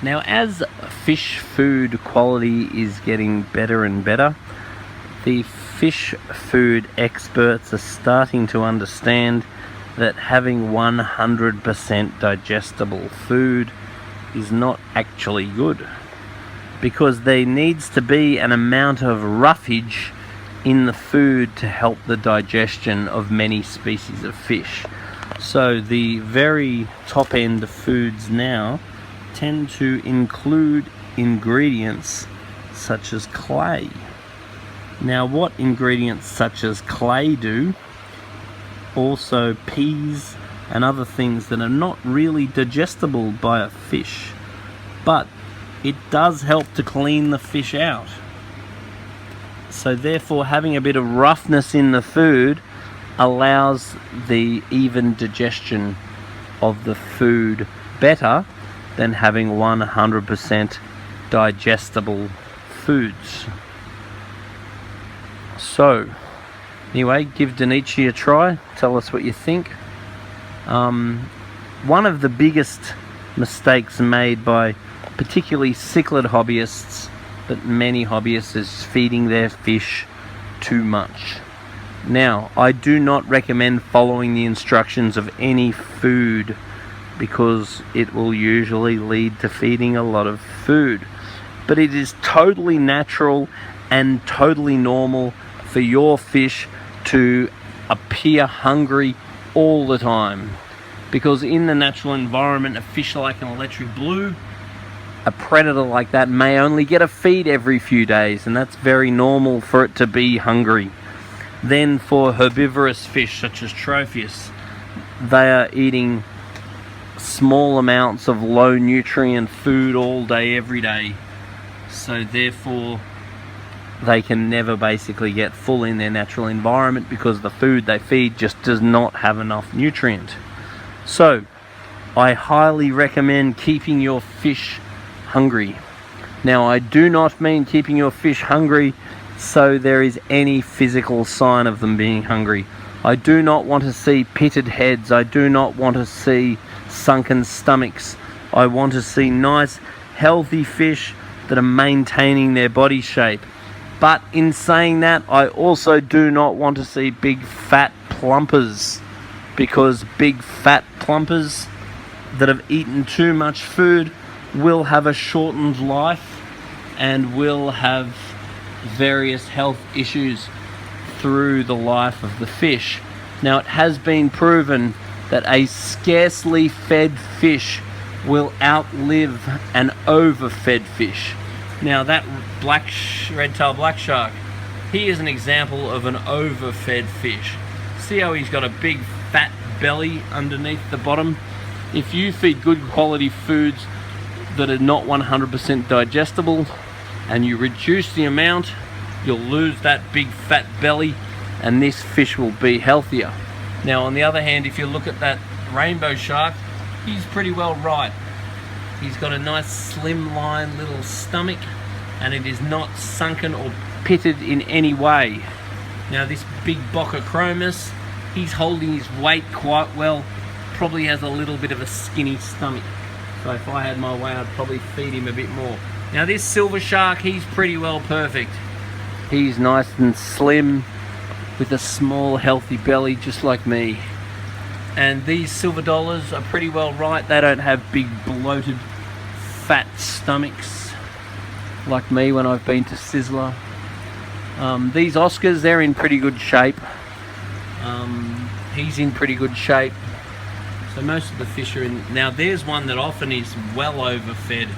Now, as fish food quality is getting better and better, the fish food experts are starting to understand that having 100% digestible food is not actually good, because there needs to be an amount of roughage in the food to help the digestion of many species of fish. So the very top end foods now tend to include ingredients such as clay. Now, what ingredients such as clay do, also peas and other things that are not really digestible by a fish, but it does help to clean the fish out. So therefore, having a bit of roughness in the food allows the even digestion of the food better than having 100% digestible foods. So anyway, give Danichi a try. Tell us what you think. One of the biggest mistakes made by particularly cichlid hobbyists, but many hobbyists, is feeding their fish too much. Now, I do not recommend following the instructions of any food, because it will usually lead to feeding a lot of food. But it is totally natural and totally normal for your fish to appear hungry all the time, because in the natural environment, a fish like an electric blue, a predator like that, may only get a feed every few days, and that's very normal for it to be hungry. Then for herbivorous fish such as tropheus, they are eating small amounts of low nutrient food all day, every day. So therefore, they can never basically get full in their natural environment, because the food they feed just does not have enough nutrient. So I highly recommend keeping your fish hungry. Now, I do not mean keeping your fish hungry so there is any physical sign of them being hungry. I do not want to see pitted heads. I do not want to see sunken stomachs. I want to see nice, healthy fish that are maintaining their body shape. But in saying that, I also do not want to see big fat plumpers, because big fat plumpers that have eaten too much food will have a shortened life and will have various health issues through the life of the fish. Now, it has been proven that a scarcely fed fish will outlive an overfed fish. Now, that red-tailed black shark, he is an example of an overfed fish. See how he's got a big fat belly underneath the bottom? If you feed good quality foods that are not 100% digestible, and you reduce the amount, you'll lose that big fat belly, and this fish will be healthier. Now, on the other hand, if you look at that rainbow shark, he's pretty well right. He's got a nice slimline little stomach, and it is not sunken or pitted in any way. Now, this big Bocochromis, he's holding his weight quite well, probably has a little bit of a skinny stomach. So if I had my way, I'd probably feed him a bit more. Now, this silver shark, he's pretty well perfect. He's nice and slim with a small healthy belly, just like me. And these silver dollars are pretty well right. They don't have big bloated fat stomachs like me when I've been to Sizzler. These Oscars, they're in pretty good shape. He's in pretty good shape. So most of the fish are in. Now, there's one that often is well overfed.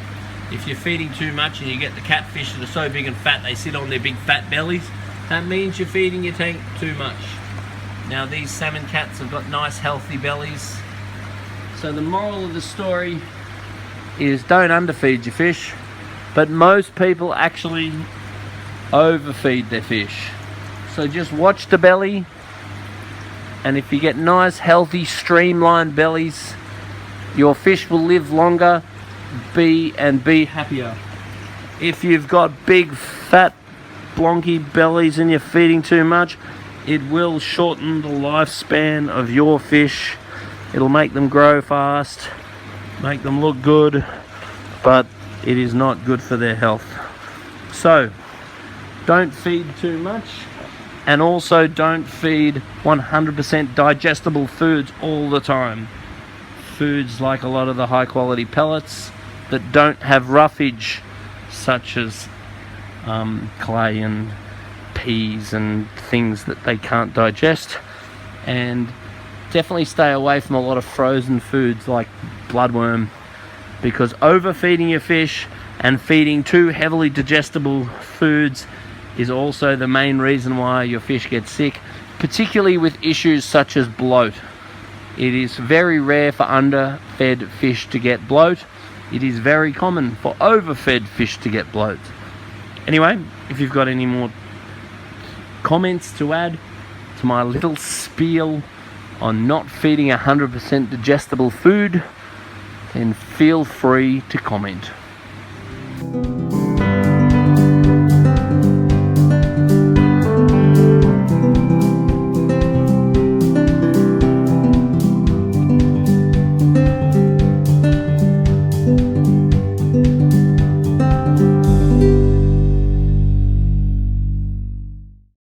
If you're feeding too much and you get the catfish that are so big and fat they sit on their big fat bellies, that means you're feeding your tank too much. Now, these salmon cats have got nice healthy bellies. So the moral of the story is, don't underfeed your fish, but most people actually overfeed their fish. So just watch the belly, and if you get nice healthy streamlined bellies, your fish will live longer, be happier. If you've got big, fat, blonky bellies and you're feeding too much, it will shorten the lifespan of your fish. It'll make them grow fast, make them look good, but it is not good for their health. So, don't feed too much, and also don't feed 100% digestible foods all the time. Foods like a lot of the high quality pellets that don't have roughage, such as clay and peas and things that they can't digest. And definitely stay away from a lot of frozen foods like bloodworm, because overfeeding your fish and feeding too heavily digestible foods is also the main reason why your fish get sick, particularly with issues such as bloat. It is very rare for underfed fish to get bloat. It is very common for overfed fish to get bloat. Anyway, if you've got any more comments to add to my little spiel on not feeding 100% digestible food, then feel free to comment.